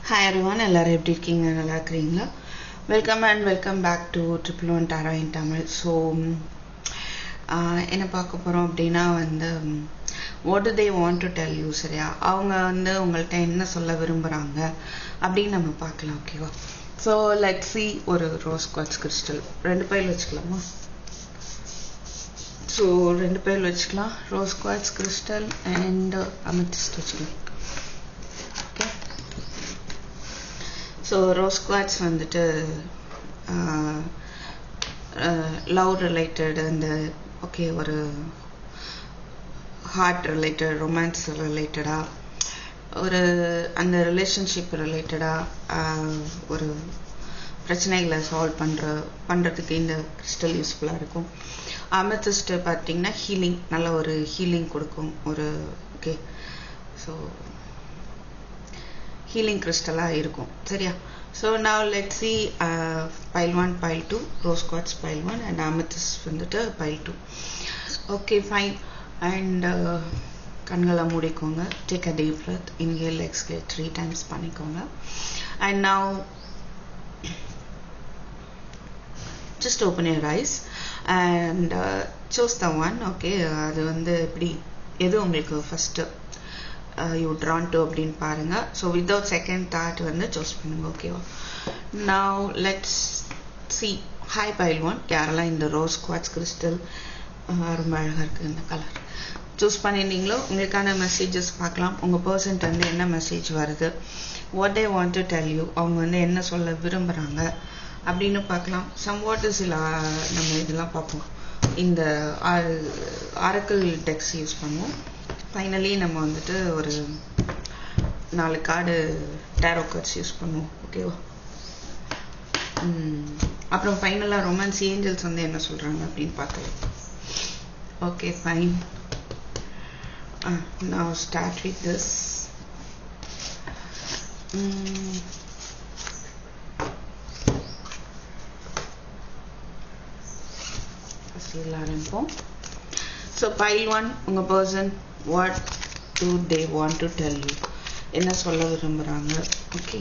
Hi everyone, எல்லாரும் எப்படி இருக்கீங்க? நல்லா இருக்கீங்களா? Welcome back to triple one tarot in Tamil. So என்ன பார்க்க போகிறோம் அப்படின்னா what do they want to tell you, சரியா? அவங்க உங்கள்கிட்ட என்ன சொல்ல விரும்புகிறாங்க அப்படின்னு நம்ம பார்க்கலாம், ஓகேவா? ஸோ லெட்ஸ் see ஒரு ரோஸ் குவார்ட்ஸ் கிறிஸ்டல் 2 பைல் வச்சுக்கலாமா? ஸோ 2 பைல் வச்சுக்கலாம். Rose quartz crystal and amethyst வச்சுக்கலாம். So rose quartz love related okay ஒரு ஹார்ட் ரிலேட்டட், ரொமான்ஸ் ரிலேட்டடாக, ஒரு அந்த ரிலேஷன்ஷிப் ரிலேட்டடாக ஒரு பிரச்சனைகளை சால்வ் பண்ணுறதுக்கு இந்த கிறிஸ்டல் யூஸ்ஃபுல்லாக இருக்கும். அமெத்திஸ்ட் பார்த்தீங்கன்னா ஹீலிங், நல்ல ஒரு ஹீலிங் கொடுக்கும் ஒரு ஓகே. ஸோ ஹீலிங் கிறிஸ்டலாக இருக்கும், சரியா? So now let's see pile 1 pile 2 rose quartz pile 1 and amethyst pile 2. okay fine. and கண்களை மூடிக்கோங்க. take a deep breath, inhale exhale 3 times பண்ணிக்கோங்க. and now just open your eyes and choose the one. okay அது எப்படி எது உங்களுக்கு first you drawn to அப்படின்னு பாருங்க. So without second thought choose பண்ணுங்க, ஓகேவா? now let's see hi pile 1. யாரெல்லாம் இந்த ரோஸ் குவார்ட்ஸ் கிறிஸ்டல் ரொம்ப அழகாக இருக்குது இந்த கலர் சூஸ் பண்ணியிருந்தீங்களோ உங்களுக்கான மெசேஜஸ் பார்க்கலாம். உங்கள் பர்சன்ட் என்ன மெசேஜ் வருது, what they want to tell you, அவங்க என்ன சொல்ல விரும்புகிறாங்க அப்படின்னு பார்க்கலாம். சம்வாட் சில நம்ம இதெல்லாம் பார்ப்போம். இந்த ஆரக்கிள் டெக்ஸ் யூஸ் பண்ணுவோம். ஃபைனலி நம்ம ஒரு 4 கார்டு டேரோ கார்ட்ஸ் யூஸ் பண்ணுவோம், ஓகேவா? அப்புறம் ஃபைனலாக ரொமான்ஸ் ஏஞ்சல்ஸ் என்ன சொல்கிறாங்க அப்படின்னு பார்த்தோம். Okay fine. now start with this. ஆரம்பிப்போம். ஸோ pile 1 உங்கள் person what do they want to tell you, என்ன சொல்ல விரும்புகிறாங்க, ஓகே?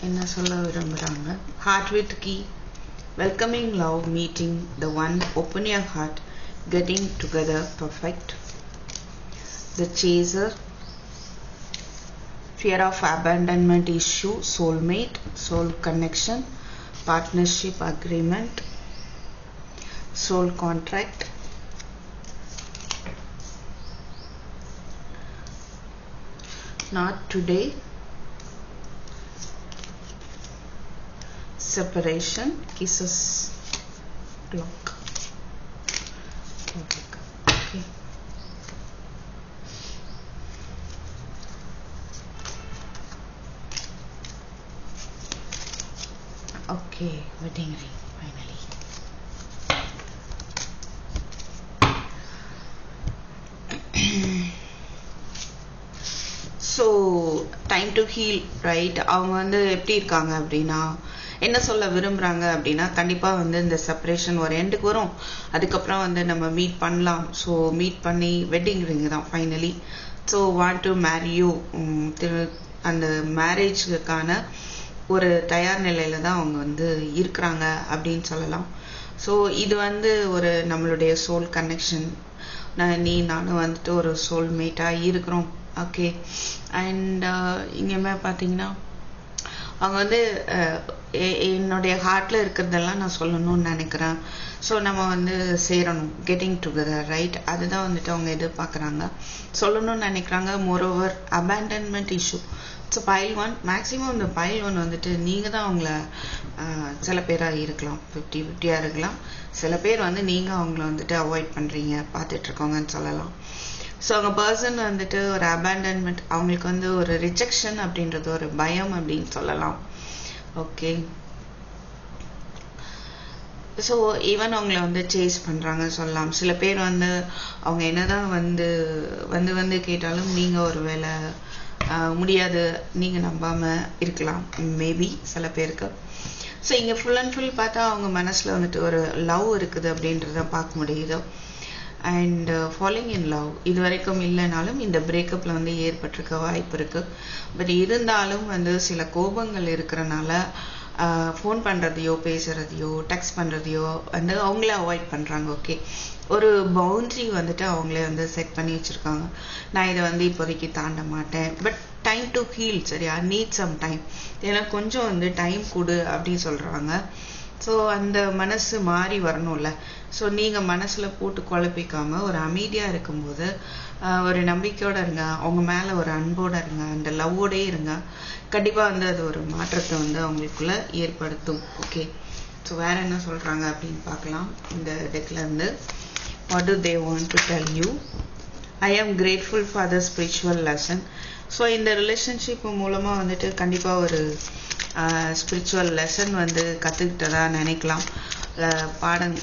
என்ன சொல்ல விரும்புகிறாங்க? heart with key, welcoming love, meeting the one, open your heart, getting together, perfect. the chaser, fear of abandonment issue, soulmate, soul connection, partnership agreement, soul contract, not today, separation, kisses, clock. okay. okay wedding ring finally. so time to heal, right? அவங்க எப்படி இருக்காங்க அப்படின்னா என்ன சொல்ல விரும்புகிறாங்க அப்படின்னா கண்டிப்பாக இந்த செப்பரேஷன் ஒரு எண்டுக்கு வரும். அதுக்கப்புறம் நம்ம மீட் பண்ணலாம். ஸோ மீட் பண்ணி வெட்டிங் ரிங் தான் finally. So want to marry you, அந்த மேரேஜுக்கான ஒரு தயார் நிலையில தான் அவங்க இருக்கிறாங்க அப்படின்னு சொல்லலாம். ஸோ இது ஒரு நம்மளுடைய சோல் கனெக்ஷன். நானும் ஒரு சோல்மேட்டாக இருக்கிறோம், ஓகே? அண்ட் இங்கேயுமே பார்த்தீங்கன்னா அவங்க என்னுடைய ஹார்ட்டில் இருக்கிறதெல்லாம் நான் சொல்லணும்னு நினைக்கிறேன். ஸோ நம்ம சேரணும், கெட்டிங் டுகெதர், ரைட்? அதுதான் அவங்க எதிர்பார்க்குறாங்க, சொல்லணும்னு நினைக்கிறாங்க. Moreover abandonment issue. So pile 1 maximum இந்த pile 1 நீங்கள் தான் அவங்கள சில பேராக இருக்கலாம், 50-50 இருக்கலாம். சில பேர் நீங்கள் அவங்கள அவாய்ட் பண்ணுறீங்க, பார்த்துட்ருக்கோங்கன்னு சொல்லலாம். ஸோ அவங்க பர்சன் ஒரு அபேண்டன்மெண்ட், அவங்களுக்கு ஒரு ரிஜெக்ஷன் அப்படின்றது ஒரு பயம் அப்படின்னு சொல்லலாம், ஓகே? ஸோ ஈவன் அவங்கள சேஸ் பண்ணுறாங்க சொல்லலாம். சில பேர் அவங்க என்னதான் வந்து கேட்டாலும் நீங்கள் ஒரு வேளை முடியாது, நீங்கள் நம்பாமல் இருக்கலாம், மேபி சில பேருக்கு. ஸோ இங்கே ஃபுல் அண்ட் ஃபுல் பார்த்தா அவங்க மனசில் வந்துட்டு ஒரு லவ் இருக்குது அப்படின்றத பார்க்க முடியுது. அண்ட் ஃபாலோயிங் இன் லவ் இது வரைக்கும் இல்லைனாலும் இந்த பிரேக்கப்பில் வந்து ஏற்பட்டிருக்க வாய்ப்பு இருக்குது. பட் இருந்தாலும் வந்து சில கோபங்கள் இருக்கிறனால ஃபோன் பண்ணுறதையோ பேசுகிறதையோ டெக்ஸ்ட் பண்ணுறதையோ வந்து அவங்களே அவாய்ட் பண்ணுறாங்க. ஓகே, ஒரு பவுண்ட்ரி வந்துட்டு அவங்களே வந்து செட் பண்ணி வச்சுருக்காங்க. நான் இதை வந்து இப்போதைக்கு தாண்ட மாட்டேன், பட் டைம் டு ஹீல், சரியா, நீட் சம் டைம், ஏன்னா கொஞ்சம் வந்து டைம் கொடு அப்படின்னு சொல்கிறாங்க. ஸோ அந்த மனசு மாறி வரணும்ல. ஸோ நீங்கள் மனசில் போட்டு குழப்பிக்காம ஒரு அமைதியாக இருக்கும்போது ஒரு நம்பிக்கையோடு இருங்க, அவங்க மேலே ஒரு அன்போடு இருங்க, அந்த லவ்வோடே இருங்க. கண்டிப்பாக வந்து அது ஒரு மாற்றத்தை வந்து அவங்களுக்குள்ள ஏற்படுத்தும். ஓகே, ஸோ வேறு என்ன சொல்கிறாங்க அப்படின்னு பார்க்கலாம். இந்த டெக்கில் இருந்து what do they want to tell you. I am grateful for the spiritual lesson. So இந்த ரிலேஷன்ஷிப் மூலமாக வந்துட்டு கண்டிப்பாக ஒரு ஸ்பிரிச்சுவல் லெசன் வந்து கற்றுக்கிட்டதா நினைக்கலாம். பாடம்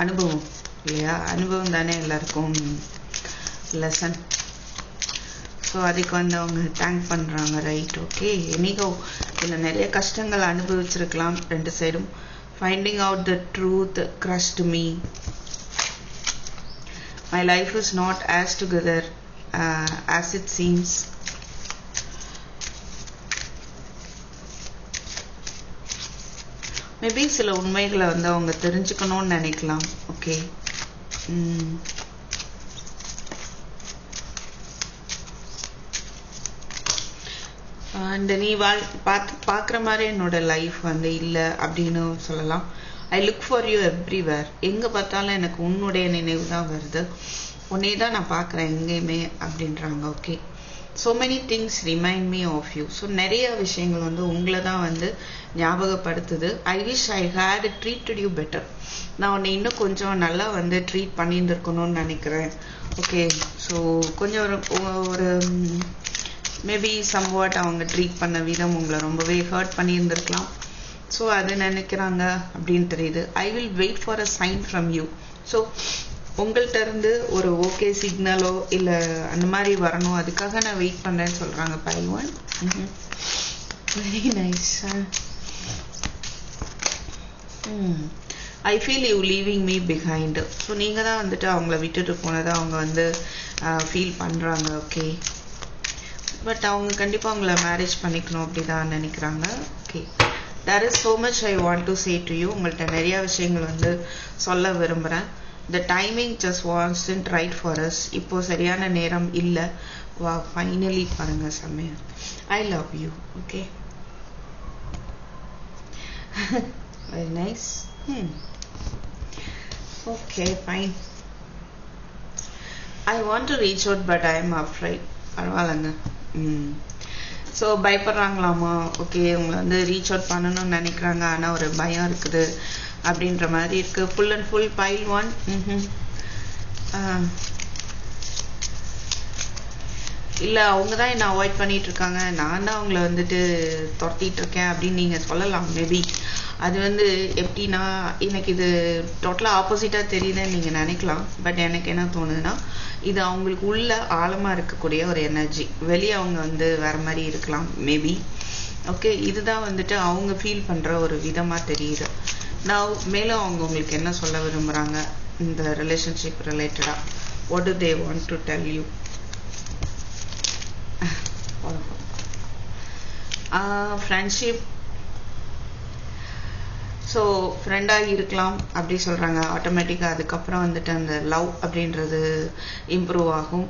அனுபவம் இல்லையா, அனுபவம் தானே எல்லாருக்கும் லெசன். ஸோ அதுக்கு வந்து அவங்க தேங்க் பண்ணுறாங்க, ரைட். ஓகே, எனிகோ இதில் நிறைய கஷ்டங்கள் அனுபவிச்சிருக்கலாம் ரெண்டு சைடும். Finding out the truth crushed me. My life is not as together as it seems. Maybe சில உண்மைகளை வந்து அவங்க தெரிஞ்சுக்கணும்னு நினைக்கலாம். ஓகே, அண்ட் நீ பார்க்குற மாதிரி என்னோட லைஃப் வந்து இல்லை அப்படின்னு சொல்லலாம். I look for you everywhere. எங்கே பார்த்தாலும் எனக்கு உன்னுடைய நினைவு தான் வருது, உன்னே தான் நான் பார்க்குறேன் எங்கேயுமே அப்படின்றாங்க. Okay, so many things remind me of you. So நிறைய விஷயங்கள் வந்து உங்களை தான் வந்து ஞாபகப்படுத்துது. I wish I had treated you better. நான் உன்னை இன்னும் கொஞ்சம் நல்லா வந்து ட்ரீட் பண்ணியிருந்துருக்கணும்னு நினைக்கிறேன். ஓகே, ஸோ கொஞ்சம் ஒரு மேபி சம்வாட் அவங்க ட்ரீட் பண்ண விதம் உங்களை ரொம்பவே ஹர்ட் பண்ணியிருந்திருக்கலாம். ஸோ அது நினைக்கிறாங்க அப்படின்னு தெரியுது. I will wait for a sign from you. So உங்கள்கிட்ட இருந்து ஒரு ஓகே சிக்னலோ இல்லை அந்த மாதிரி வரணும், அதுக்காக நான் வெயிட் பண்ணுறேன்னு சொல்கிறாங்க file one. Very nice. I feel you leaving me behind. So நீங்கள் தான் வந்துட்டு அவங்கள விட்டுட்டு போனதை அவங்க வந்து ஃபீல் பண்ணுறாங்க. ஓகே, பட் அவங்க கண்டிப்பாக அவங்கள மேரேஜ் பண்ணிக்கணும் அப்படி தான் நினைக்கிறாங்க. Okay, there is so much I want to say to you. உங்கள்கிட்ட நிறையா விஷயங்கள் வந்து சொல்ல விரும்புகிறேன். the timing just wasn't right for us. இப்போ சரியான நேரம் இல்லை. வா, ஃபைனலி பாருங்க செம்மையா. I love you. Okay. Very nice. Okay, fine. I want to reach out but I am afraid. பரவாயில்லைங்க. ஸோ பயப்படுறாங்களாமா. ஓகே, உங்களை வந்து ரீச் அவுட் பண்ணணும்னு நினைக்கிறாங்க, ஆனால் ஒரு பயம் இருக்குது அப்படின்ற மாதிரி இருக்கு. Full and full file one. இல்லை அவங்க தான் என்னை அவாய்ட் பண்ணிட்டு இருக்காங்க, நான் தான் அவங்கள வந்துட்டு துரத்திட்டு இருக்கேன் அப்படின்னு நீங்கள் சொல்லலாம். மேபி அது வந்து எப்படின்னா எனக்கு இது டோட்டலாக ஆப்போசிட்டாக தெரியுதுன்னு நீங்கள் நினைக்கலாம். பட் எனக்கு என்ன தோணுதுன்னா இது அவங்களுக்கு உள்ள ஆழமாக இருக்கக்கூடிய ஒரு எனர்ஜி. வெளியே அவங்க வந்து வேறு மாதிரி இருக்கலாம் மேபி. ஓகே, இதுதான் வந்துட்டு அவங்க ஃபீல் பண்ணுற ஒரு விதமாக தெரியுது. நான் மேலும் அவங்க உங்களுக்கு என்ன சொல்ல விரும்புகிறாங்க இந்த ரிலேஷன்ஷிப் ரிலேட்டடாக. What do they want to tell you. Friendship. So ஃப்ரெண்டாக இருக்கலாம் அப்படி சொல்கிறாங்க. ஆட்டோமேட்டிக்காக அதுக்கப்புறம் வந்துட்டு அந்த லவ் அப்படின்றது இம்ப்ரூவ் ஆகும்.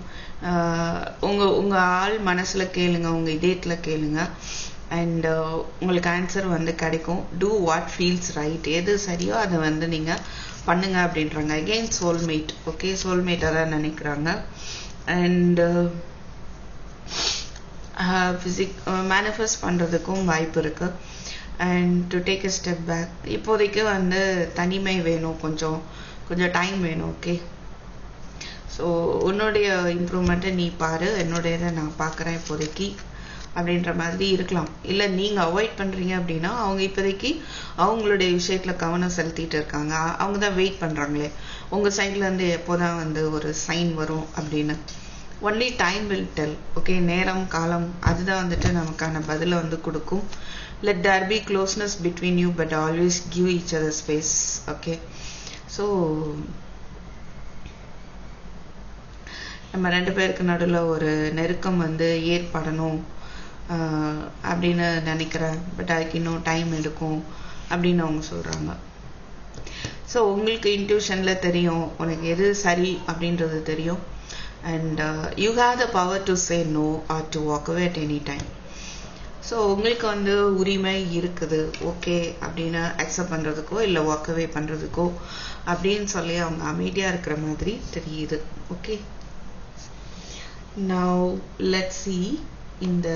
உங்கள் ஆள் மனசில் கேளுங்க, உங்கள் இதயத்தில் கேளுங்க, அண்ட் உங்களுக்கு ஆன்சர் வந்து கிடைக்கும். Do what feels right. எது சரியோ அதை வந்து நீங்கள் பண்ணுங்க அப்படின்றாங்க. Again soulmate. ஓகே, சோல்மேட்டாக தான் நினைக்கிறாங்க. அண்ட் மேனிஃபெஸ்ட் பண்ணுறதுக்கும் வாய்ப்பு இருக்குது. And to take a step back. இப்போதைக்கு வந்து தனிமை வேணும், கொஞ்சம் டைம் வேணும். ஓகே, ஸோ உன்னுடைய இம்ப்ரூவ்மெண்ட்டை நீ பாரு, என்னுடையதை நான் பார்க்குறேன் இப்போதைக்கு அப்படின்ற மாதிரி இருக்கலாம். இல்லை நீங்கள் அவாய்ட் பண்ணுறீங்க அப்படின்னா அவங்க இப்போதைக்கு அவங்களுடைய விஷயத்தில் கவனம் செலுத்திட்டு இருக்காங்க. அவங்க தான் வெயிட் பண்ணுறாங்களே உங்கள் சைட்லேருந்து எப்போ தான் வந்து ஒரு சைன் வரும் அப்படின்னு. Only time will tell. Okay, நேரம் காலம் அதுதான் வந்துட்டு நமக்கான பதிலை வந்து கொடுக்கும். let there be closeness between you, but always give each other space. Okay, so நம்ம ரெண்டு பேருக்கு நடுவில் ஒரு நெருக்கம் வந்து ஏற்படணும் அப்படின்னு நினைக்கிறேன், பட் அதுக்கு இன்னும் டைம் எடுக்கும் அப்படின்னு அவங்க சொல்கிறாங்க. ஸோ உங்களுக்கு இன்ட்யூஷனில் தெரியும், உனக்கு எது சரி அப்படின்றது தெரியும். And you have the power to say no or to walk away at any time. So உங்களுக்கு வந்து உரிமை இருக்குது, ஓகே அப்படின்னு அக்செப்ட் பண்ணுறதுக்கோ இல்லை வாக் அவே பண்ணுறதுக்கோ அப்படின்னு சொல்லி அவங்க அமைதியாக இருக்கிற மாதிரி தெரியுது. ஓகே, now let's see இந்த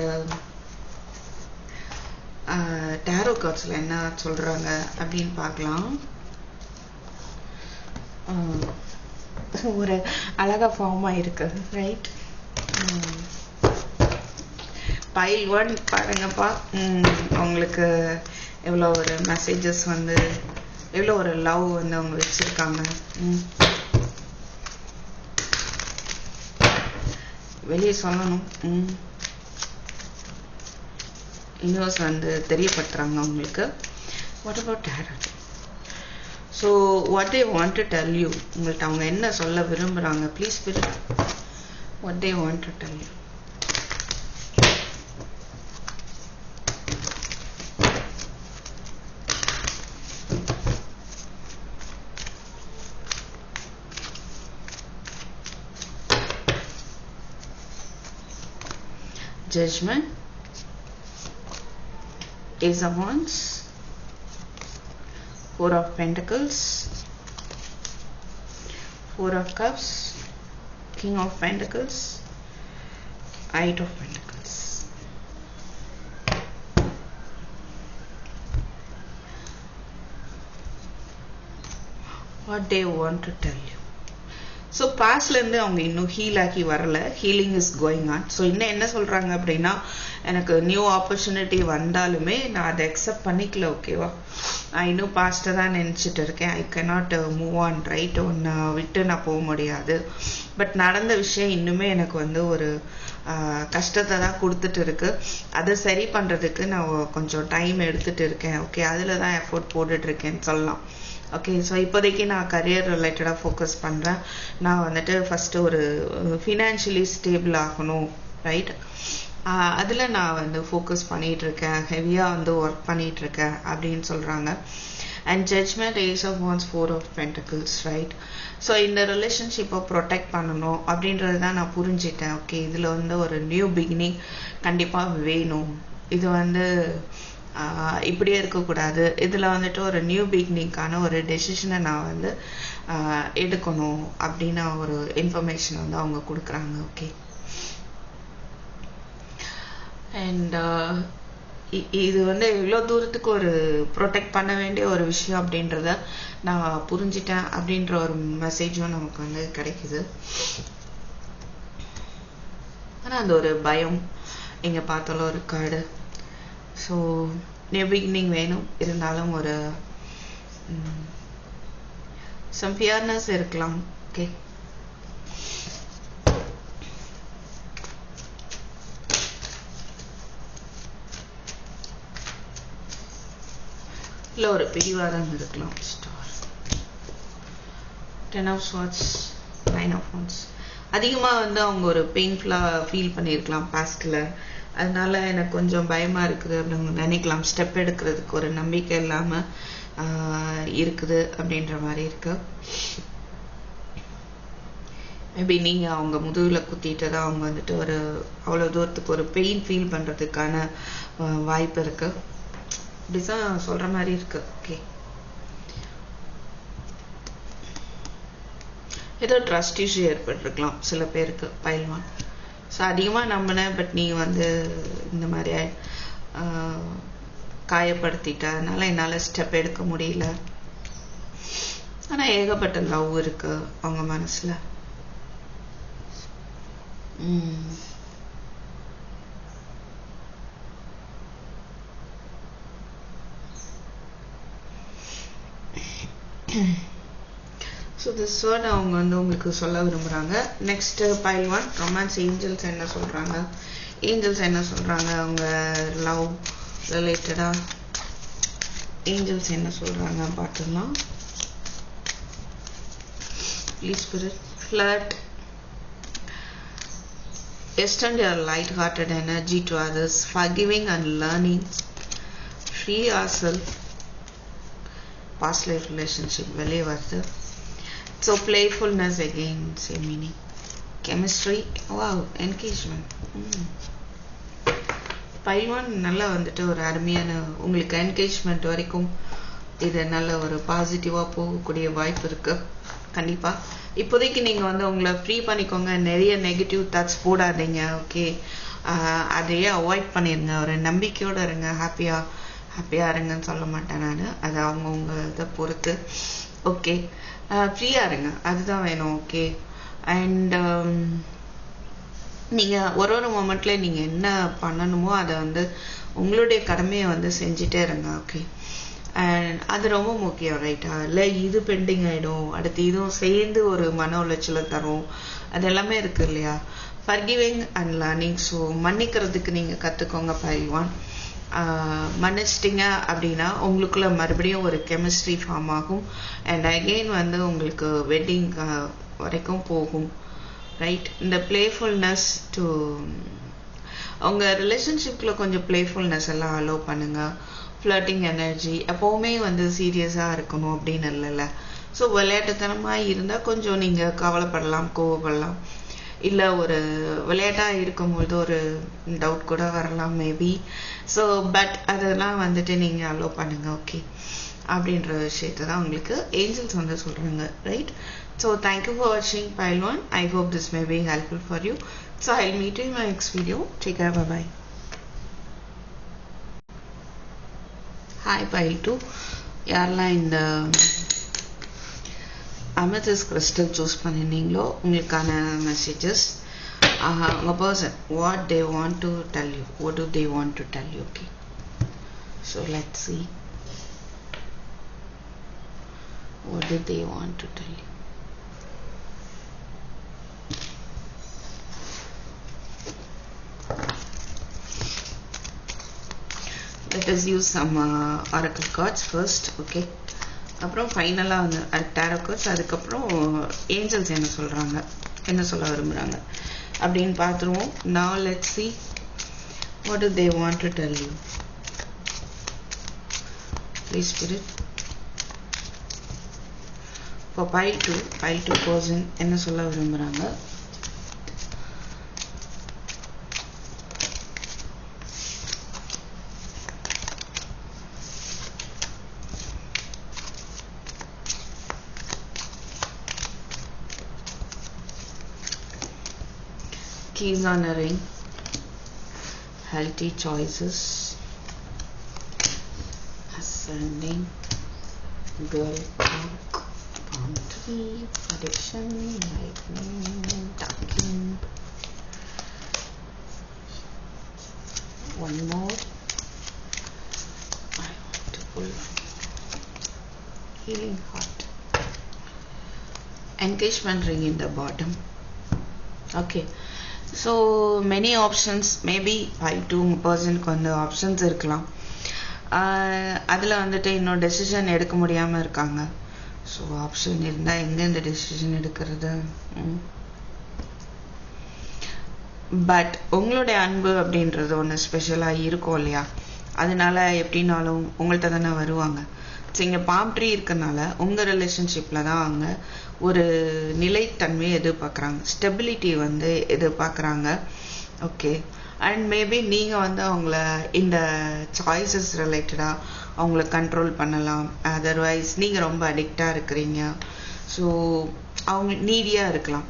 டேரோ கார்ட்ஸில் என்ன சொல்கிறாங்க அப்படின்னு பார்க்கலாம். ஒரு அழகா ஃபார்மாக இருக்கு, ரைட்? பைல் 1 பாருங்கப்பா, அவங்களுக்கு எவ்வளோ ஒரு மெசேஜஸ் வந்து, எவ்வளோ ஒரு லவ் வந்து அவங்க வச்சுருக்காங்க. வெளியே சொல்லணும், யூனிவர்ஸ் வந்து தெரியப்படுத்துறாங்க உங்களுக்கு. What about tarot? So what they want to tell you, உங்கள்கிட்ட அவங்க என்ன சொல்ல விரும்புகிறாங்க? Please what they want to tell you. Judgment, Ace of Wands, 4 of Pentacles, 4 of Cups, King of Pentacles, 8 of Pentacles. What they want to tell you. So பாஸ்ட்லேருந்து அவங்க இன்னும் heal ஆகி வரல, healing is going on. So இன்னும் என்ன சொல்கிறாங்க அப்படின்னா, எனக்கு நியூ ஆப்பர்ச்சுனிட்டி வந்தாலுமே நான் அதை அக்செப்ட் பண்ணிக்கல, ஓகேவா? நான் இன்னும் பாஸ்ட்டை தான் நினச்சிட்டு இருக்கேன். I cannot move on, right? ஒன்று விட்டு நான் போக முடியாது. பட் நடந்த விஷயம் இன்னுமே எனக்கு வந்து ஒரு கஷ்டத்தை தான் கொடுத்துட்டு இருக்கு. அதை சரி பண்ணுறதுக்கு நான் கொஞ்சம் டைம் எடுத்துகிட்டு இருக்கேன், ஓகே? அதில் தான் எஃபோர்ட் போட்டுட்ருக்கேன்னு சொல்லலாம். ஓகே, ஸோ இப்போதைக்கு நான் கரியர் ரிலேட்டடாக ஃபோக்கஸ் பண்ணுறேன். நான் வந்துட்டு ஃபஸ்ட்டு ஒரு ஃபினான்ஷியலி ஸ்டேபிள் ஆகணும், ரைட்? அதில் நான் வந்து ஃபோக்கஸ் பண்ணிகிட்ருக்கேன், ஹெவியாக வந்து ஒர்க் பண்ணிகிட்ருக்கேன் அப்படின்னு சொல்கிறாங்க. And judgement, ace of wands, 4 of pentacles, right? So இந்த ரிலேஷன்ஷிப்பை ப்ரொடெக்ட் பண்ணணும் அப்படின்றது தான் நான் புரிஞ்சிட்டேன். ஓகே, இதில் வந்து ஒரு நியூ பிகினிங் கண்டிப்பாக வேணும். இது வந்து இப்படியே இருக்கக்கூடாது. இதில் வந்துட்டு ஒரு நியூ பிகினிங்கான ஒரு டெசிஷனை நான் வந்து எடுக்கணும் அப்படின்னு ஒரு இன்ஃபர்மேஷன் வந்து அவங்க கொடுக்குறாங்க. ஓகே, அண்ட் இது வந்து எவ்வளோ தூரத்துக்கு ஒரு ப்ரொடெக்ட் பண்ண வேண்டிய ஒரு விஷயம் அப்படின்றத நான் புரிஞ்சிட்டேன் அப்படின்ற ஒரு மெசேஜும் நமக்கு வந்து கிடைக்குது. ஆனால் அந்த ஒரு பயம் இங்கே பார்த்தாலும் ஒரு கார்டு. ஸோ நியூ பிகினிங் வேணும், இருந்தாலும் ஒரு சம் ஃபியர்னஸ் இருக்கலாம். ஓகே, இல்லை ஒரு பிடிவாதம் இருக்கலாம். Star, 10 of swords, 9 of wands. அதிகமாக வந்து அவங்க ஒரு பெயின்ஃபுல்லாக ஃபீல் பண்ணியிருக்கலாம் பாஸ்டில். அதனால எனக்கு கொஞ்சம் பயமாக இருக்குது அப்படின்னு நினைக்கலாம். ஸ்டெப் எடுக்கிறதுக்கு ஒரு நம்பிக்கை இல்லாமல் இருக்குது அப்படின்ற மாதிரி இருக்கு. மேபி நீங்கள் அவங்க முதுகில் குத்திட்டு தான் அவங்க வந்துட்டு ஒரு அவ்வளோ தூரத்துக்கு ஒரு பெயின் ஃபீல் பண்ணுறதுக்கான வாய்ப்பு இருக்குது. இப்படிதான் சொல்கிற மாதிரி இருக்கு. ஓகே, ஏதோ ட்ரஸ்ட் இஷ்யூ ஏற்பட்டிருக்கலாம் சில பேருக்கு, பைல்வான். ஸோ அதிகமாக நம்பினேன், பட் நீ வந்து இந்த மாதிரி காயப்படுத்திட்ட, அதனால என்னால் ஸ்டெப் எடுக்க முடியல. ஆனால் ஏகப்பட்ட லவ் இருக்கு அவங்க மனசில். ஸோ திஸ் வேர்ட் அவங்க வந்து உங்களுக்கு சொல்ல விரும்புகிறாங்க. Next file 1, romance. ஏஞ்சல்ஸ் என்ன சொல்கிறாங்க? ஏஞ்சல்ஸ் என்ன சொல்கிறாங்க அவங்க லவ் ரிலேட்டடா ஏஞ்சல்ஸ் என்ன சொல்றாங்க பார்த்துடலாம். Please spirit flirt, extend your light-hearted energy to others, forgiving and learning, free yourself, past life relationship வெளியே வருது. So playfulness again, same meaning. Chemistry, wow, engagement. Pile 1 நல்லா வந்துட்டு ஒரு அருமையான உங்களுக்கு என்கேஜ்மெண்ட் வரைக்கும் இது நல்ல ஒரு பாசிட்டிவா போகக்கூடிய வாய்ப்பு இருக்கு. கண்டிப்பா இப்போதைக்கு நீங்க வந்து உங்களை ஃப்ரீ பண்ணிக்கோங்க. நிறைய நெகட்டிவ் தாட்ஸ் போடாதீங்க. ஓகே, அதையே அவாய்ட் பண்ணிருங்க. ஒரு நம்பிக்கையோட இருங்க. ஹாப்பியா இருங்கன்னு சொல்ல மாட்டேன் நான். அது அவங்கவுங்க இதை பொறுத்து. ஓகே, ஃப்ரீயா இருங்க, அதுதான் வேணும். ஓகே, அண்ட் நீங்க ஒரு மொமெண்ட்ல நீங்க என்ன பண்ணணுமோ அதை வந்து உங்களுடைய கடமையை வந்து செஞ்சுட்டே இருங்க. ஓகே, அண்ட் அது ரொம்ப முக்கியம். ரைட்டா? இல்லை இது பெண்டிங் ஆயிடும், அடுத்து இதுவும் சேர்ந்து ஒரு மன உளைச்சலை தரும், அது எல்லாமே இருக்கு இல்லையா? Forgiving and learning. ஸோ மன்னிக்கிறதுக்கு நீங்க கத்துக்கோங்க. பயில்வான் மன்னிச்சிட்டிங்க அப்படின்னா உங்களுக்குள்ள மறுபடியும் ஒரு கெமிஸ்ட்ரி ஃபார்ம் ஆகும். அண்ட் அகெயின் வந்து உங்களுக்கு வெட்டிங் வரைக்கும் போகும். ரைட்? இந்த பிளேஃபுல்னஸ் டு உங்க ரிலேஷன்ஷிப்ல கொஞ்சம் பிளேஃபுல்னஸ் எல்லாம் அலோவ் பண்ணுங்க. ஃப்ளர்ட்டிங் எனர்ஜி எப்பவுமே வந்து சீரியஸா இருக்கணும் அப்படின்னு இல்லைல்ல. ஸோ விளையாட்டுத்தனமா இருந்தா கொஞ்சம் நீங்க கவலைப்படலாம், கோவப்படலாம். இல்ல ஒரு விளையாட்டா இருக்கும்போது ஒரு டவுட் கூட வரலாம் மேபி. ஸோ பட் அதெல்லாம் வந்துட்டு நீங்க அலோவ் பண்ணுங்க. ஓகே, அப்படின்ற விஷயத்தை தான் உங்களுக்கு ஏஞ்சல்ஸ் வந்து சொல்றாங்க. Right? So thank you for watching Pile 1. I hope this may be helpful for you. So I'll meet you in my next video. Take care. Bye bye. Hi Pile 2. யாரெல்லாம் இந்த amethyst crystal choose பண்ணிருந்தீங்களோ உங்களுக்கான messages. உங்க person what they want to tell you. What do they want to tell you? Okay, so let's see. What do they want to tell you? Let us use some oracle cards first. Okay, அப்புறம் ஃபைனலா வந்து tarot cards, அதுக்கப்புறம் Angeles என்ன சொல்றாங்க, என்ன சொல்ல விரும்புறாங்க அப்படின்னு பார்த்துருவோம். Now let's see what do they want to tell you. Please spirit for pile 2 person என்ன சொல்ல விரும்புறாங்க. Keys on a ring, healthy choices, ascending, girl talk, palm tree, addiction, lightning, talking. One more. I want to pull healing heart, engagement ring in the bottom. Okay, so many options. Maybe 5-2% வந்து options இருக்கலாம். அதில் வந்துட்டு இன்னும் decision எடுக்க முடியாமல் இருக்காங்க. So option இருந்தால் எங்கே இந்த டெசிஷன் எடுக்கிறது? பட் உங்களுடைய அன்பு அப்படின்றது ஒன்று ஸ்பெஷலாக இருக்கும் இல்லையா? அதனால எப்படின்னாலும் உங்கள்கிட்ட தானே வருவாங்க. ஸோ இங்கே பாம் ட்ரீ இருக்கனால உங்கள் ரிலேஷன்ஷிப்பில் தான் அவங்க ஒரு நிலைத்தன்மையை எதிர்பார்க்குறாங்க, ஸ்டெபிலிட்டி வந்து எதிர்பார்க்குறாங்க. ஓகே, அண்ட் மேபி நீங்கள் வந்து அவங்கள இந்த சாய்ஸஸ் ரிலேட்டடாக அவங்கள கண்ட்ரோல் பண்ணலாம். அதர்வைஸ் நீங்கள் ரொம்ப அடிக்டாக இருக்கிறீங்க. ஸோ அவங்க நீடியாக இருக்கலாம்,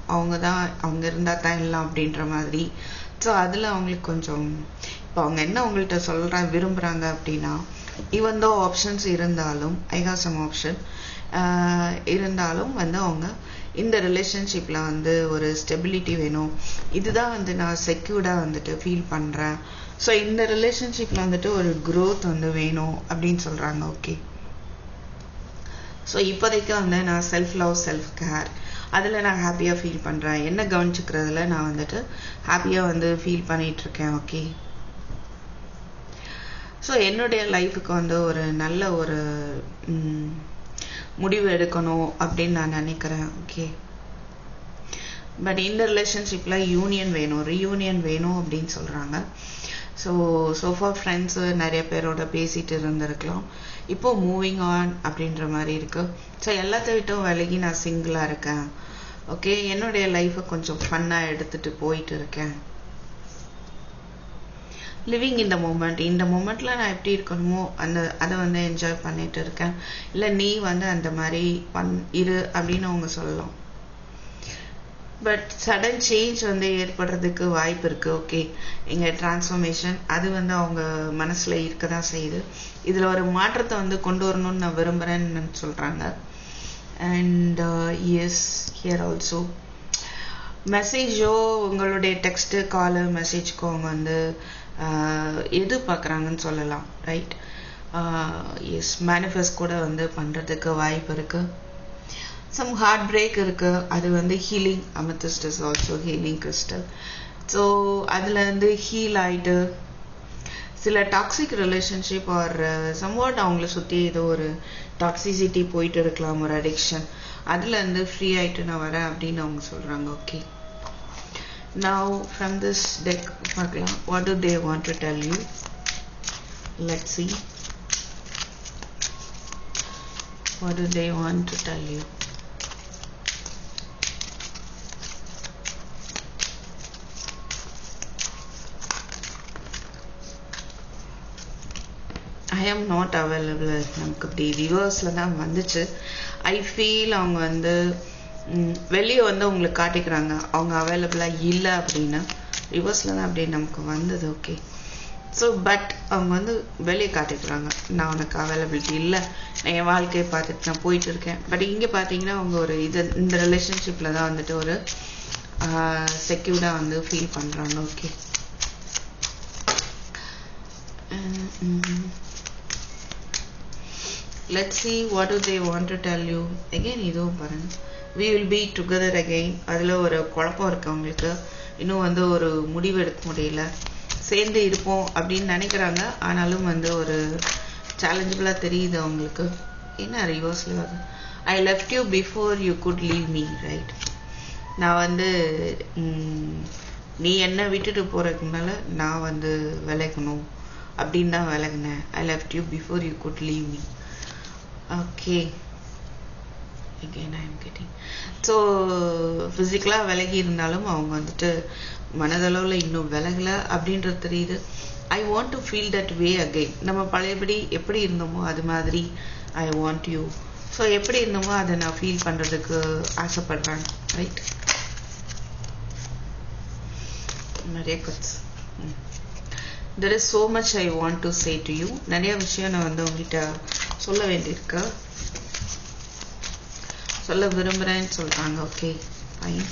அவங்க இருந்தால் தான் எல்லாம் அப்படின்ற மாதிரி. ஸோ அதில் அவங்களுக்கு கொஞ்சம் இப்போ அவங்க என்ன உங்கள்கிட்ட விரும்புகிறாங்க அப்படின்னா, ஈவன் தோ ஆப்ஷன்ஸ் இருந்தாலும் ஐ ஹேவ் சம் ஆப்ஷன் இருந்தாலும் வந்து அவங்க இந்த ரிலேஷன்ஷிப்பில் வந்து ஒரு ஸ்டெபிலிட்டி வேணும். இதுதான் வந்து நான் செக்யூர்டாக வந்துட்டு ஃபீல் பண்ணுறேன். ஸோ இந்த ரிலேஷன்ஷிப்பில் வந்துட்டு ஒரு க்ரோத் வந்து வேணும் அப்படின்னு சொல்கிறாங்க. ஓகே, ஸோ இப்போதைக்கு வந்து நான் செல்ஃப் லவ், செல்ஃப் கேர் அதில் நான் ஹாப்பியாக ஃபீல் பண்ணுறேன். என்ன கவனிச்சுக்கிறதுல நான் வந்துட்டு ஹாப்பியாக வந்து ஃபீல் பண்ணிகிட்ருக்கேன். ஓகே, ஸோ என்னுடைய லைஃபுக்கு வந்து ஒரு நல்ல ஒரு முடிவு எடுக்கணும் அப்படின்னு நான் நினைக்கிறேன். ஓகே, பட் இந்த ரிலேஷன்ஷிப்ல யூனியன் வேணும், ரீயூனியன் வேணும் அப்படின்னு சொல்றாங்க. ஸோ ஃப்ரெண்ட்ஸு நிறைய பேரோட பேசிட்டு இருந்திருக்கலாம். இப்போ மூவிங் ஆன் அப்படின்ற மாதிரி இருக்கு. ஸோ எல்லாத்த விட்டும் விலகி நான் சிங்கிளாக இருக்கேன். ஓகே, என்னுடைய லைஃப்பை கொஞ்சம் ஃபன்னாக எடுத்துட்டு போயிட்டு இருக்கேன். லிவிங் இந்த மூமெண்ட், இந்த மூமெண்ட்ல நான் எப்படி இருக்கணுமோ அதை வந்து என்ஜாய் பண்ணிட்டு இருக்கேன். இல்லை நீ வந்து அந்த மாதிரி இரு அப்படின்னு அவங்க சொல்லலாம். பட் சடன் சேஞ்ச் வந்து ஏற்படுறதுக்கு வாய்ப்பு இருக்கு. ஓகே, எங்க டிரான்ஸ்ஃபர்மேஷன் அது வந்து அவங்க மனசுல இருக்கதான் செய்யுது. இதுல ஒரு மாற்றத்தை வந்து கொண்டு வரணும்னு நான் விரும்புறேன்னு சொல்றாங்க. அண்ட் எஸ், ஹியர் ஆல்சோ மெசேஜோ உங்களுடைய டெக்ஸ்ட் காலு மெசேஜ்க்கோ அவங்க வந்து எதிர்பார்க்குறாங்கன்னு சொல்லலாம். ரைட், எஸ், மேனிஃபெஸ்ட் கூட வந்து பண்றதுக்கு வாய்ப்பு இருக்கு. சம் ஹார்ட் பிரேக் இருக்கு, அது வந்து healing. Amethyst is also healing crystal. So அதுல இருந்து ஹீல் ஆயிட்டு சில டாக்ஸிக் ரிலேஷன்ஷிப் ஆர் சம்வாட் அவங்கள சுற்றி ஏதோ ஒரு டாக்ஸிசிட்டி போயிட்டு இருக்கலாம், ஒரு அடிக்ஷன், அதுல இருந்து ஃப்ரீ ஆயிட்டு நான் வரேன் அப்படின்னு அவங்க சொல்றாங்க. Okay, now from this deck பார்க்கலாம், what do they want to tell you? Let's see, what do they want to tell you? I am not available. நமக்கு இப்படி ரிவர்ஸ்ல தான் வந்துச்சு. ஐ ஃபீல் அவங்க வந்து வெளியே வந்து உங்களுக்கு காட்டிக்கிறாங்க அவங்க அவைலபிளா இல்லை அப்படின்னு. ரிவர்ஸ்ல தான் அப்படி நமக்கு வந்தது. ஓகே, ஸோ பட் அவங்க வந்து வெளியே காட்டிக்கிறாங்க, நான் உனக்கு அவைலபிலிட்டி இல்லை, நான் என் வாழ்க்கையை பார்த்துட்டு நான் போயிட்டு இருக்கேன். பட் இங்கே பார்த்தீங்கன்னா அவங்க ஒரு இந்த ரிலேஷன்ஷிப்ல தான் வந்துட்டு ஒரு செக்யூர்டா வந்து ஃபீல் பண்றாங்க. Okay, let's see what do they want to tell you. Again இதுவும் பாருங்க, we will be together again. அதுல ஒரு குழப்பம் இருக்கு அவங்களுக்கு, இன்னும் வந்து ஒரு முடிவு எடுக்க முடியல. சேர்ந்து இருப்போம் அப்படின்னு நினைக்கிறாங்க, ஆனாலும் வந்து ஒரு சேலஞ்சபிளா தெரியுது அவங்களுக்கு. என்ன ரிவர்ஸ்ல வருது, I left you before you could leave me, right? நான் வந்து நீ என்ன விட்டுட்டு போறதுக்கு முன்னால நான் வந்து விலகணும் அப்படின்னு தான் விலகினேன். I left you before you could leave me. Okay, again I am getting, so பிசிக்கலா விலகி இருந்தாலும் அவங்க வந்துட்டு மனதளவுல இன்னும் விலகல அப்படின்றது தெரியுது. I want to feel that way again. நம்ம பழையபடி எப்படி இருந்தோமோ அது மாதிரி I want you. ஸோ எப்படி இருந்தோமோ அதை நான் ஃபீல் பண்றதுக்கு ஆசைப்படுறேன். ரைட், நிறைய goods. There is so much I want to say to you. நிறைய விஷயம் நான் வந்து உங்ககிட்ட சொல்ல வேண்டியிருக்கு, சொல்ல விரும்புறேன்னு சொல்றாங்க. Okay, fine.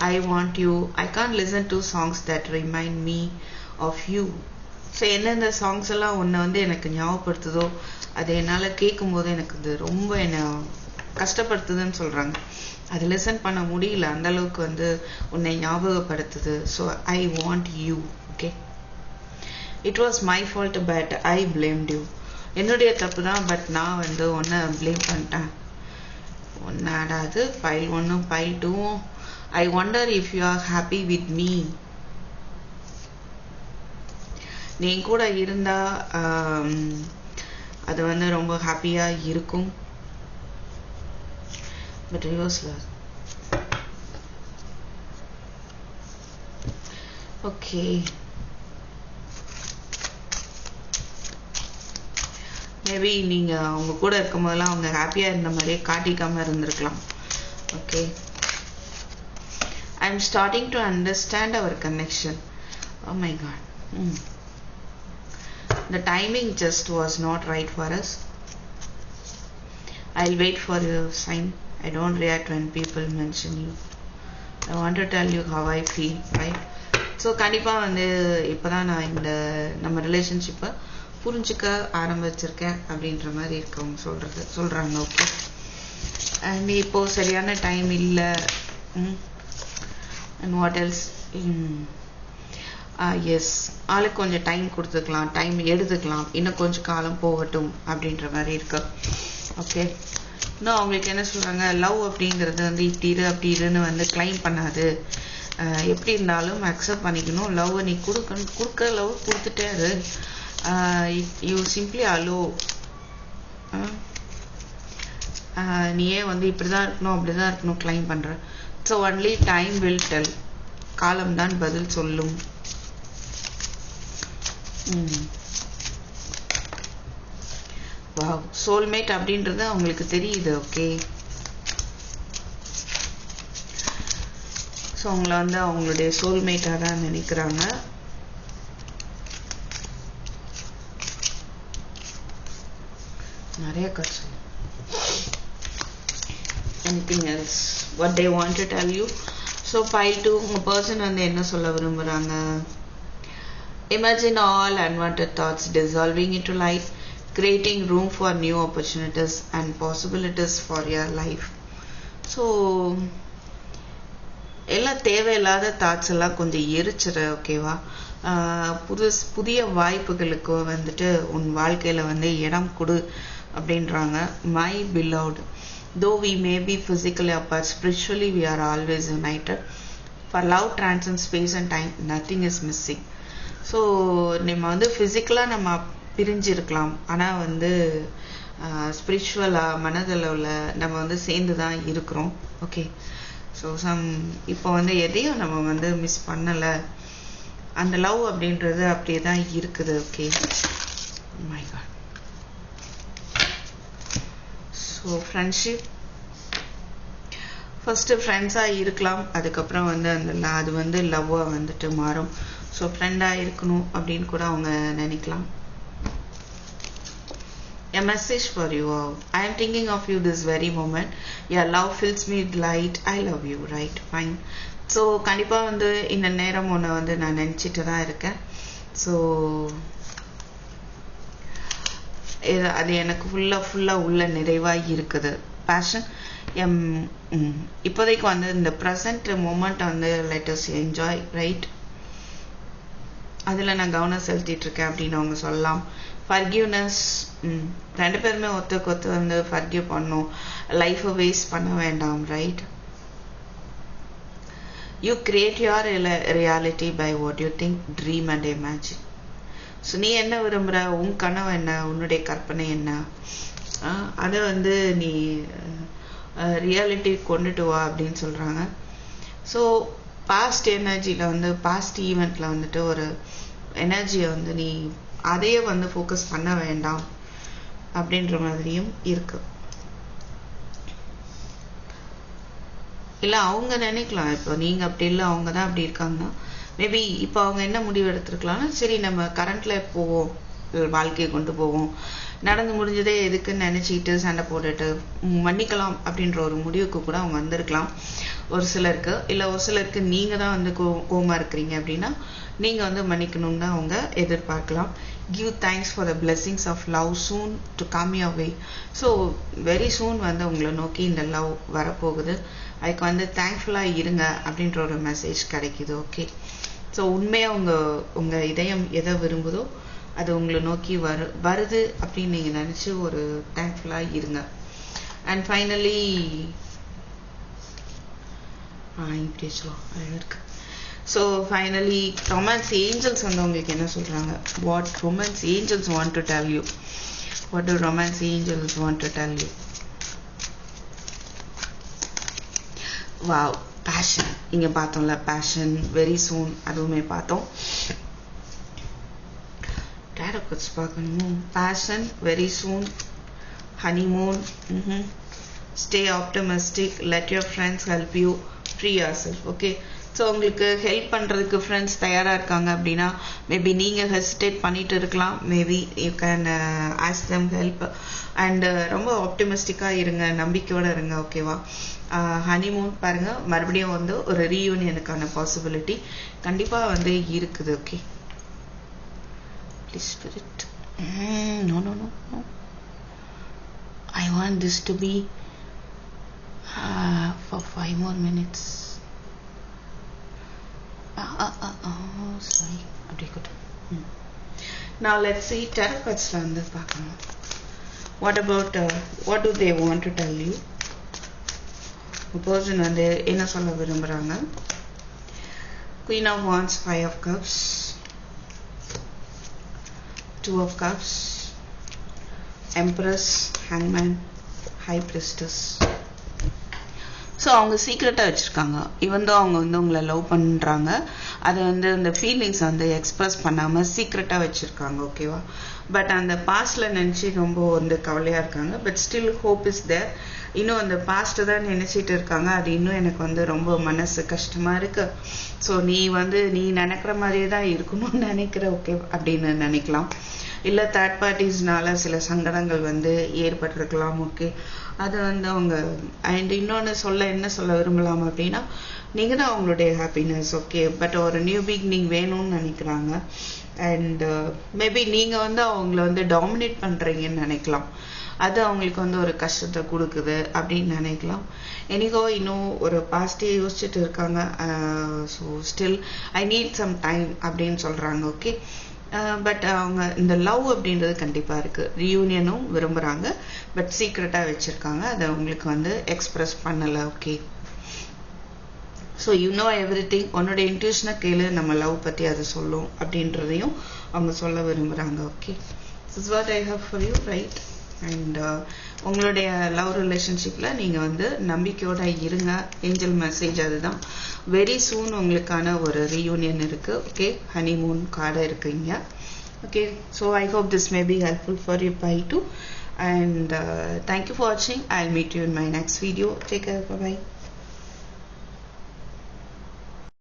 I want you. I can't listen to songs that remind me of you. So எந்தெந்த சாங்ஸ் எல்லாம் ஒன்று வந்து எனக்கு ஞாபகப்படுத்துதோ அது என்னால் கேட்கும் போது எனக்கு இது ரொம்ப என்னை கஷ்டப்படுத்துதுன்னு சொல்றாங்க. அது லிசன் பண்ண முடியல, அந்த அளவுக்கு வந்து உன்னை ஞாபகப்படுத்துது. So I want you. Okay, it was my fault but I blamed you. என்னுடைய தப்பு தான், பட் நான் வந்து உன்னை ப்ளேம் பண்ணிட்டேன். ஒன்னாடாது file 1 file 2. I wonder if you are happy with me. நீ கூட இருந்தா அது வந்து ரொம்ப ஹாப்பியா இருக்கும். பட் ரிவர்ஸ்ல ஓகே, மேபி நீங்க அவங்க கூட இருக்கும் போதெல்லாம் அவங்க ஹாப்பியா இருந்த மாதிரியே காட்டிக்காம இருந்திருக்கலாம். Okay, I am starting to understand our connection. Oh my god. The timing just was not right for us. I'll wait for your sign. I don't react when people mention you. I want to tell you how I feel, right? So கண்டிப்பா வந்து இப்பதான் நான் இந்த நம்ம ரிலேஷன்ஷிப்பை புரிஞ்சுக்க ஆரம்பிச்சிருக்கேன் அப்படின்ற மாதிரி இருக்கவங்க சொல்றாங்க. ஓகே, அண்ட் இப்போ சரியான டைம் இல்லை. And what else? எஸ், ஆளுக்கு கொஞ்சம் டைம் கொடுத்துக்கலாம், டைம் எடுத்துக்கலாம், இன்னும் கொஞ்சம் காலம் போகட்டும் அப்படின்ற மாதிரி இருக்கு. ஓகே, இன்னும் அவங்களுக்கு என்ன சொல்கிறாங்க, லவ் அப்படிங்கிறது வந்து இப்படி இரு அப்படி இருன்னு வந்து கிளைம் பண்ணாது. எப்படி இருந்தாலும் அக்செப்ட் பண்ணிக்கணும். லவ்வை நீ கொடுக்க லவ் கொடுத்துட்டே இரு. You simply allow. நீ ஏன் வந்து இப்படி தான் இருக்கணும் அப்படி தான் இருக்கணும் கிளைம் பண்ணுற. So only time will tell. காலம்தான் பதில் சொல்லும். வாவ், சோல்மேட் அப்படின்றது அவங்களுக்கு தெரியுது. ஓகே, ஸோ அவங்கள வந்து அவங்களுடைய சோல்மேட்டாக தான் நினைக்கிறாங்க. நிறைய கட்சி. anything else what they want to tell you. so pile 2 உங்க person வந்து என்ன சொல்ல விரும்புறாங்க. imagine all unwanted thoughts dissolving into light, creating room for new opportunities and possibilities for your life. so எல்லாம் தேவையில்லாத தாட்ஸ் எல்லாம் கொஞ்சம் எரிச்சிரு. ஓகேவா, புதிய வாய்ப்புகளுக்கு வந்துட்டு உன் வாழ்க்கையில வந்து இடம் கொடு அப்படின்றாங்க. My beloved, though we may be physically apart, spiritually we are always united. For love transcends space and time, nothing is missing. So நம்ம வந்து ஃபிசிக்கலாக நம்ம பிரிஞ்சிருக்கலாம், ஆனால் வந்து ஸ்பிரிச்சுவலாக மனதளவில் நம்ம வந்து சேர்ந்து தான் இருக்கிறோம். ஓகே, ஸோ இப்போ வந்து எதையும் நம்ம வந்து மிஸ் பண்ணலை. அந்த லவ் அப்படின்றது அப்படியே தான் இருக்குது. Okay, my god. So friendship first ஃப்ரெண்ட்ஸாக இருக்கலாம், அதுக்கப்புறம் வந்து அது வந்து லவ்வாக வந்துட்டு மாறும். ஸோ ஃப்ரெண்டாக இருக்கணும் அப்படின்னு கூட அவங்க நினைக்கலாம். A message for you all. I am thinking of you this very moment. Your love fills me with light. I love you. Right? Fine. So கண்டிப்பாக வந்து இந்த நேரம் ஒன்று வந்து நான் நினச்சிட்டு தான் இருக்கேன். ஸோ அது எனக்கு ஃபுல்லாக உள்ள நிறைவாக இருக்குது. பேஷன் இப்போதைக்கு வந்து இந்த ப்ரெசன்ட் மூமெண்ட் வந்து லெட் அஸ் என்ஜாய். ரைட், அதில் நான் கவனம் செலுத்திட்டு இருக்கேன் அப்படின்னு அவங்க சொல்லலாம். ஃபர்கிவ்னஸ், ரெண்டு பேருமே ஒத்துக்கு வந்து ஃபர்கிவ் பண்ணணும், லைஃப்பை வேஸ்ட் பண்ண வேண்டாம். Right, you create your reality by what you think, dream and imagine. So நீ என்ன விரும்புகிற, உன் கனவு என்ன, உன்னுடைய கற்பனை என்ன, அதை வந்து நீ ரியாலிட்டி கொண்டுட்டு வா அப்படின்னு சொல்கிறாங்க. ஸோ பாஸ்ட் எனர்ஜியில் வந்து பாஸ்ட் ஈவெண்ட்டில் வந்துட்டு ஒரு எனர்ஜியை வந்து நீ அதையே வந்து ஃபோக்கஸ் பண்ண வேண்டாம் அப்படின்ற மாதிரியும் இருக்கு. இல்லை அவங்க நினைக்கலாம், இப்போ நீங்கள் அப்படி இல்லை அவங்க தான் அப்படி இருக்காங்கன்னா மேபி இப்போ அவங்க என்ன முடிவு எடுத்துருக்கலாம்னா, சரி நம்ம கரண்ட்ல போவோம், வாழ்க்கையை கொண்டு போவோம், நடந்து முடிஞ்சதே எதுக்குன்னு நினச்சிக்கிட்டு சண்டை போட்டுட்டு மன்னிக்கலாம் அப்படின்ற ஒரு முடிவுக்கு கூட அவங்க வந்திருக்கலாம் ஒரு சிலருக்கு. இல்லை ஒரு சிலருக்கு நீங்கள் தான் வந்து கோமா இருக்கிறீங்க அப்படின்னா நீங்கள் வந்து மன்னிக்கணும்னு தான் அவங்க எதிர்பார்க்கலாம். Give thanks for the blessings of love soon to come your way. So very soon வந்து உங்களை நோக்கி இந்த லவ் வரப்போகுது, அதுக்கு வந்து தேங்க்ஃபுல்லாக இருங்க அப்படின்ற ஒரு மெசேஜ் கிடைக்குது. ஓகே, ஸோ உண்மையாக உங்கள் இதயம் எதை விரும்புதோ அது உங்களை நோக்கி வருது அப்படின்னு நீங்கள் நினச்சி ஒரு தேங்க்ஃபுல்லாக இருங்க. அண்ட் ஃபைனலி இப்படி சொல்லலாம் இருக்கு. ஸோ ஃபைனலி ரொமான்ஸ் ஏஞ்சல்ஸ் வந்து உங்களுக்கு என்ன சொல்கிறாங்க, what romance angels want to tell you, what do romance angels want to tell you. Wow, passion இங்கே பார்த்தோம்ல, பேஷன் வெரி சூன் அதுவுமே பார்த்தோம். டேரோ கார்ட்ஸ் பார்க்கணுமோ. Passion very soon, honeymoon, stay optimistic, let your friends help you, free yourself. Okay, so உங்களுக்கு help பண்ணுறதுக்கு friends தயாராக இருக்காங்க அப்படின்னா மேபி நீங்கள் ஹெசிடேட் பண்ணிட்டு இருக்கலாம், maybe you can ask them help. And ரொம்ப ஆப்டமிஸ்டிக்காக இருங்க, நம்பிக்கையோடு இருங்க. ஓகேவா, ஹனிமூன் பாருங்கள், மறுபடியும் வந்து ஒரு ரீயூனியனுக்கான பாசிபிலிட்டி கண்டிப்பாக வந்து இருக்குது. Okay, please spirit, no no no no, I want this to be for 5 more minutes. Sorry. Okay, good. Now let's see tarot cards la வந்து பார்க்கலாம். What about what do they want to tell you? The person வந்து என்ன சொல்ல விரும்புறாங்க? Queen of Wands, Five of Cups, Two of Cups, Empress, Hangman, High Priestess. So அவங்க சீக்ரெட்டாக வச்சுருக்காங்க. Even தான் அவங்க வந்து உங்களை லவ் பண்ணுறாங்க, அதை வந்து அந்த ஃபீலிங்ஸ் வந்து எக்ஸ்ப்ரெஸ் பண்ணாமல் சீக்ரெட்டாக வச்சுருக்காங்க. ஓகேவா? பட் அந்த பாஸ்டில் நினச்சி ரொம்ப வந்து கவலையாக இருக்காங்க. But still hope is there. இன்னும் அந்த பாஸ்ட்டு தான் நினச்சிட்டு இருக்காங்க. அது இன்னும் எனக்கு வந்து ரொம்ப மனசு கஷ்டமாக இருக்குது. ஸோ நீ வந்து நீ நினைக்கிற மாதிரியே தான் இருக்கணும்னு நினைக்கிற, ஓகே அப்படின்னு நினைக்கலாம். இல்லை தேர்ட் பார்ட்டிஸ்னால சில சங்கடங்கள் வந்து ஏற்பட்டிருக்கலாம். ஓகே, அது வந்து அவங்க அண்ட் இன்னொன்று என்ன சொல்ல விரும்பலாம் அப்படின்னா, நீங்கள் தான் அவங்களுடைய ஹாப்பினஸ். ஓகே, பட் ஒரு நியூ பிகினிங் வேணும்னு நினைக்கிறாங்க. அண்ட் மேபி நீங்கள் வந்து அவங்கள வந்து டாமினேட் பண்ணுறீங்கன்னு நினைக்கலாம். அது அவங்களுக்கு வந்து ஒரு கஷ்டத்தை கொடுக்குது அப்படின்னு நினைக்கலாம். எனக்கோ இன்னும் ஒரு பாசிட்டிவ் யோசிச்சுட்டு இருக்காங்க. So still I need some time அப்படின்னு சொல்கிறாங்க. ஓகே, பட் அவங்க இந்த லவ் அப்படின்றது கண்டிப்பாக இருக்குது. ரியூனியனும் விரும்புகிறாங்க, பட் சீக்ரெட்டாக வச்சுருக்காங்க. அதை அவங்களுக்கு வந்து எக்ஸ்ப்ரெஸ் பண்ணலை. Okay, so everything. உன்னோட இன்ட்யூஷனை கேளு, நம்ம லவ் பற்றி அதை சொல்லும் அப்படின்றதையும் அவங்க சொல்ல விரும்புகிறாங்க. Okay, this is what I have for you, right? And உங்களுடைய லவ் ரிலேஷன்ஷிப்பில் நீங்கள் வந்து நம்பிக்கையோடு இருங்க. ஏஞ்சல் மெசேஜ் அதுதான். வெரி சூன் உங்களுக்கான ஒரு ரீயூனியன் இருக்குது. ஓகே, ஹனிமூன் கார்டு இருக்குங்க. Okay, so I hope this may be helpful for you bye to. And thank you for watching. I'll meet you in my next video. Take care. Bye bye.